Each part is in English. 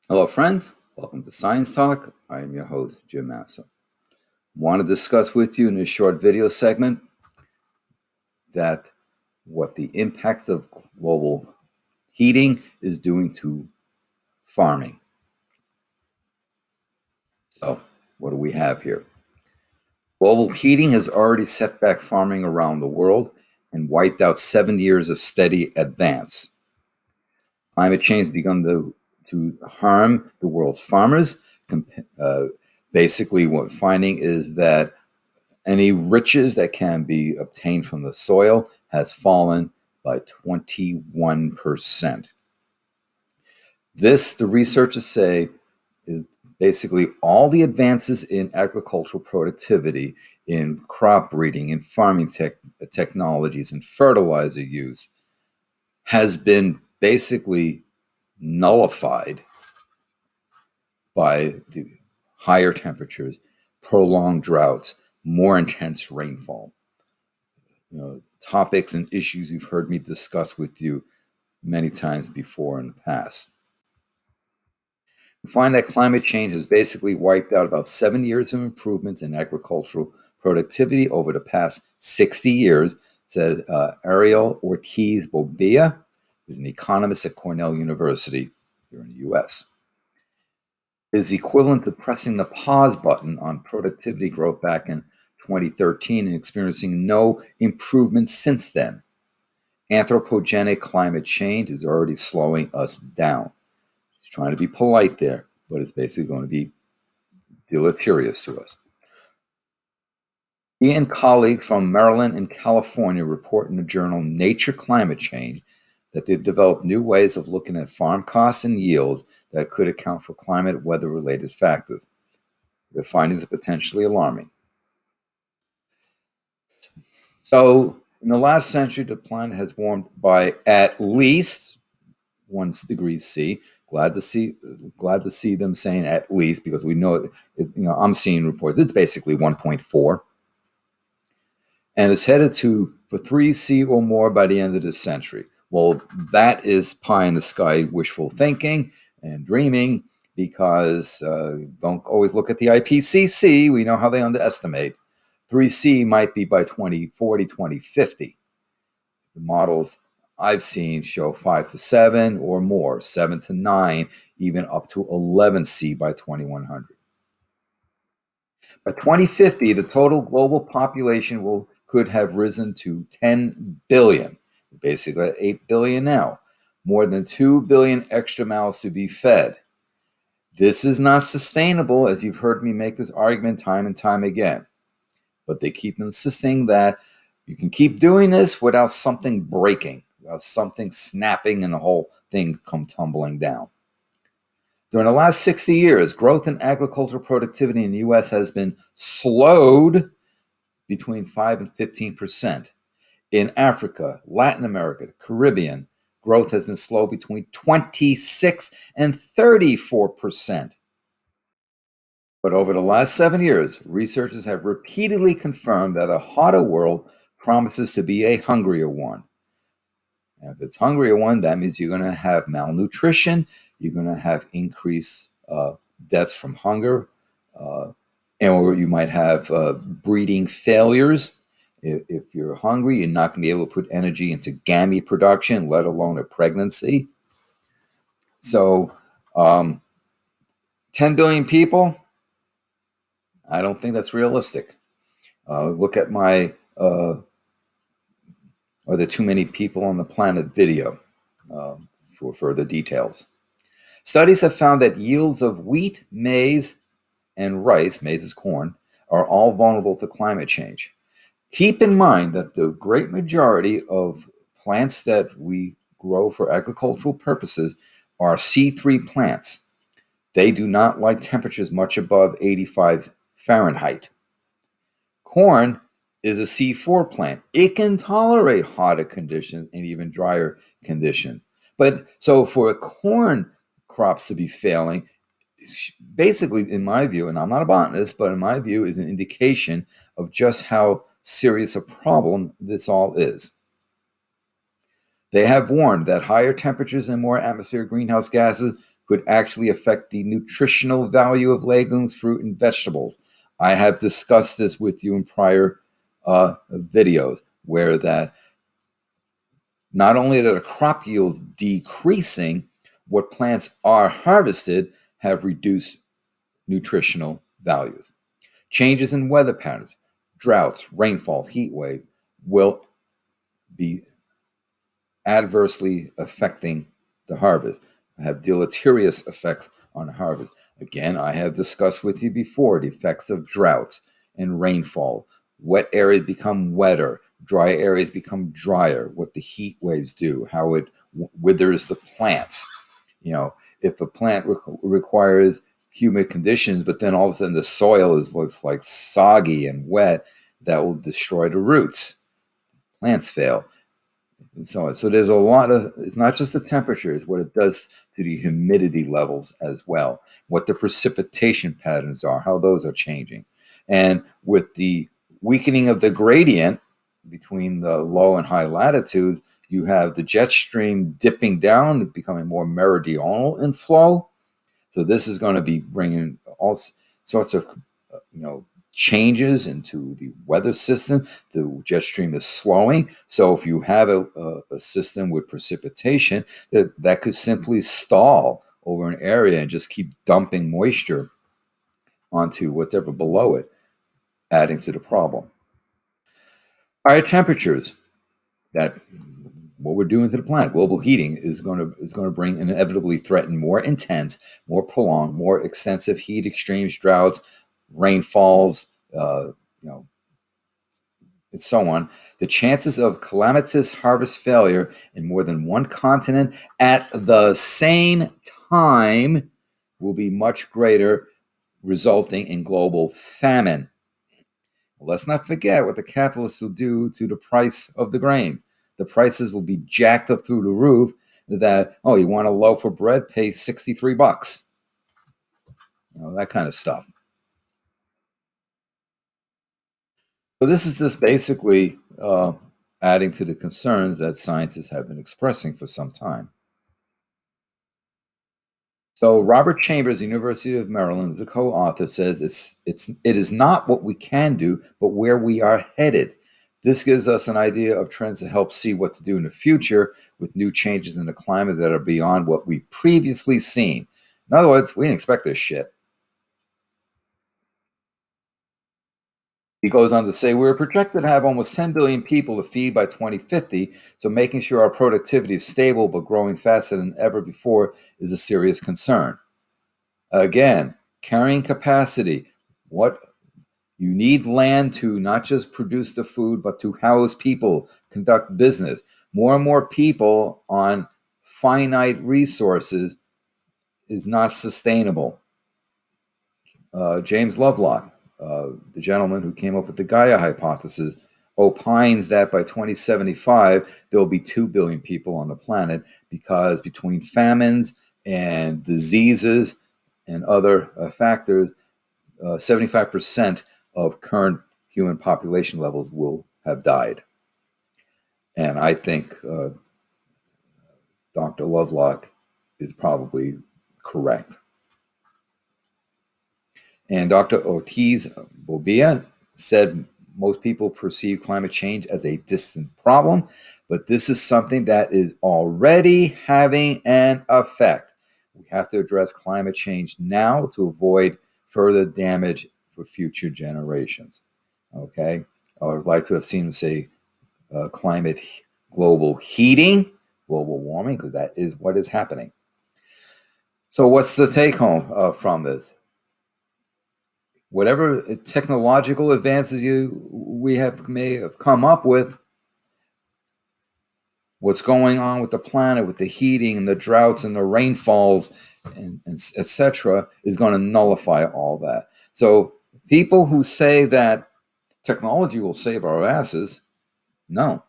Hello, friends. Welcome to Science Talk. I am your host, Jim Massa. Want to discuss with you in this short video segment that what the impact of global heating is doing to farming. So, what do we have here? Global heating has already set back farming around the world and wiped out 7 years of steady advance. Climate change has begun to harm the world's farmers. Uh, Basically, what we're finding is that any riches that can be obtained from the soil has fallen by 21%. This, the researchers say, is basically all the advances in agricultural productivity, in crop breeding, in farming technologies, and fertilizer use has been basically nullified by the higher temperatures, prolonged droughts, more intense rainfall. Topics and issues you've heard me discuss with you many times before in the past. We find that climate change has basically wiped out about 7 years of improvements in agricultural productivity over the past 60 years, said Ariel Ortiz Bobia, who's an economist at Cornell University here in the US. It is equivalent to pressing the pause button on productivity growth back in 2013 and experiencing no improvement since then. Anthropogenic climate change is already slowing us down. He's trying to be polite there, but it's basically going to be deleterious to us. He and colleagues from Maryland and California report in the journal Nature Climate Change that they've developed new ways of looking at farm costs and yields that could account for climate weather related factors. Their findings are potentially alarming. So, in the last century, the planet has warmed by at least 1 degree C. Glad to see them saying at least, because we know I'm seeing reports. It's basically 1.4, and it's headed to for 3C or more by the end of this century. Well, that is pie in the sky wishful thinking and dreaming, because don't always look at the IPCC. We know how they underestimate. 3C might be by 2040, 2050. The models I've seen show 5 to 7 or more, 7 to 9, even up to 11C by 2100. By 2050, the total global population could have risen to 10 billion, basically at 8 billion now, more than 2 billion extra mouths to be fed. This is not sustainable, as you've heard me make this argument time and time again. But they keep insisting that you can keep doing this without something breaking, without something snapping and the whole thing come tumbling down. During the last 60 years, growth in agricultural productivity in the U.S. has been slowed between 5 and 15%. In Africa, Latin America, the Caribbean, growth has been slow between 26 and 34%. But over the last 7 years, researchers have repeatedly confirmed that a hotter world promises to be a hungrier one. And if it's hungrier one, that means you're going to have malnutrition, you're going to have increased deaths from hunger, or you might have breeding failures. If you're hungry, you're not going to be able to put energy into gamete production, let alone a pregnancy. So, 10 billion people, I don't think that's realistic. Look at my Are there too many people on the planet video for further details. Studies have found that yields of wheat, maize, and rice, maize is corn, are all vulnerable to climate change. Keep in mind that the great majority of plants that we grow for agricultural purposes are C3 plants. They do not like temperatures much above 85 Fahrenheit. Corn is a C4 plant. It can tolerate hotter conditions and even drier conditions. But so for corn crops to be failing, basically, in my view, and I'm not a botanist, but in my view, is an indication of just how serious a problem this all is. They have warned that higher temperatures and more atmospheric greenhouse gases could actually affect the nutritional value of legumes, fruit, and vegetables. I have discussed this with you in prior videos, where that not only are the crop yields decreasing, what plants are harvested have reduced nutritional values. Changes in weather patterns, droughts, rainfall, heat waves will be adversely affecting the harvest, have deleterious effects on harvest. Again, I have discussed with you before the effects of droughts and rainfall. Wet areas become wetter, dry areas become drier, what the heat waves do, how it withers the plants. You know, if a plant requires humid conditions, but then all of a sudden the soil looks like soggy and wet, that will destroy the roots. Plants fail and so on. So there's a lot of, it's not just the temperature, it's what it does to the humidity levels as well, what the precipitation patterns are, how those are changing. And with the weakening of the gradient between the low and high latitudes, you have the jet stream dipping down, becoming more meridional in flow. So this is going to be bringing all sorts of, changes into the weather system. The jet stream is slowing. So if you have a system with precipitation, that could simply stall over an area and just keep dumping moisture onto whatever below it, adding to the problem. Higher temperatures, that what we're doing to the planet, global heating is going to bring inevitably threaten more intense, more prolonged, more extensive heat extremes, droughts, rainfalls, you know, and so on. The chances of calamitous harvest failure in more than one continent at the same time will be much greater, resulting in global famine. Let's not forget what the capitalists will do to the price of the grain. The prices will be jacked up through the roof. That, oh, you want a loaf of bread, pay $63. That kind of stuff. So this is just basically adding to the concerns that scientists have been expressing for some time. So Robert Chambers, University of Maryland, the co-author, says it is not what we can do, but where we are headed. This gives us an idea of trends to help see what to do in the future with new changes in the climate that are beyond what we've previously seen. In other words, we didn't expect this shit. He goes on to say, we're projected to have almost 10 billion people to feed by 2050, so making sure our productivity is stable but growing faster than ever before is a serious concern. Again, carrying capacity. What you need land to not just produce the food, but to house people, conduct business. More and more people on finite resources is not sustainable. James Lovelock, the gentleman who came up with the Gaia hypothesis, opines that by 2075, there will be 2 billion people on the planet because between famines and diseases and other factors, 75% of current human population levels will have died. And I think Dr. Lovelock is probably correct. And Dr. Ortiz Bobia said most people perceive climate change as a distant problem, but this is something that is already having an effect. We have to address climate change now to avoid further damage for future generations. Okay? I would like to have seen him say climate global heating, global warming, because that is what is happening. So, what's the take home from this? Whatever technological advances we may have come up with, what's going on with the planet, with the heating and the droughts and the rainfalls, and etc., is going to nullify all that. So people who say that technology will save our asses, no,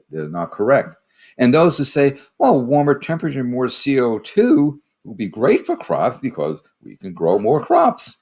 they're not correct. And those who say, well, warmer temperature, more CO2 will be great for crops because we can grow more crops.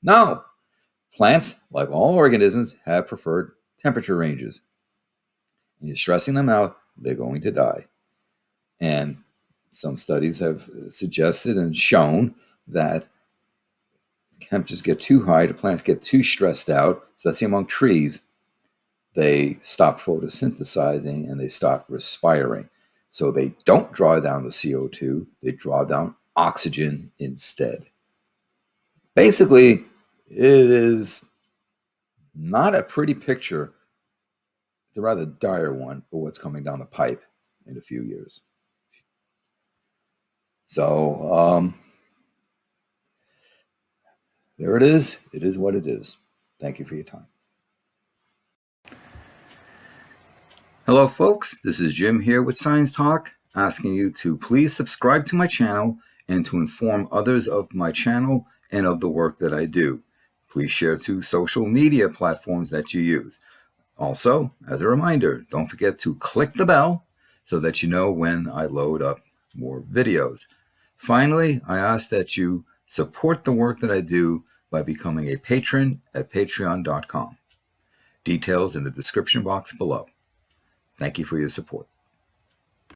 No, plants, like all organisms, have preferred temperature ranges. And you're stressing them out, they're going to die. And some studies have suggested and shown that temperatures get too high, the plants get too stressed out, especially among trees. They stop photosynthesizing and they stop respiring. So they don't draw down the CO2, they draw down oxygen instead. Basically, it is not a pretty picture. It's a rather dire one for what's coming down the pipe in a few years. So there it is. It is what it is. Thank you for your time. Hello, folks. This is Jim here with Science Talk, asking you to please subscribe to my channel and to inform others of my channel and of the work that I do. Please share to social media platforms that you use. Also, as a reminder, don't forget to click the bell so that you know when I load up more videos. Finally, I ask that you support the work that I do by becoming a patron at patreon.com. Details in the description box below. Thank you for your support.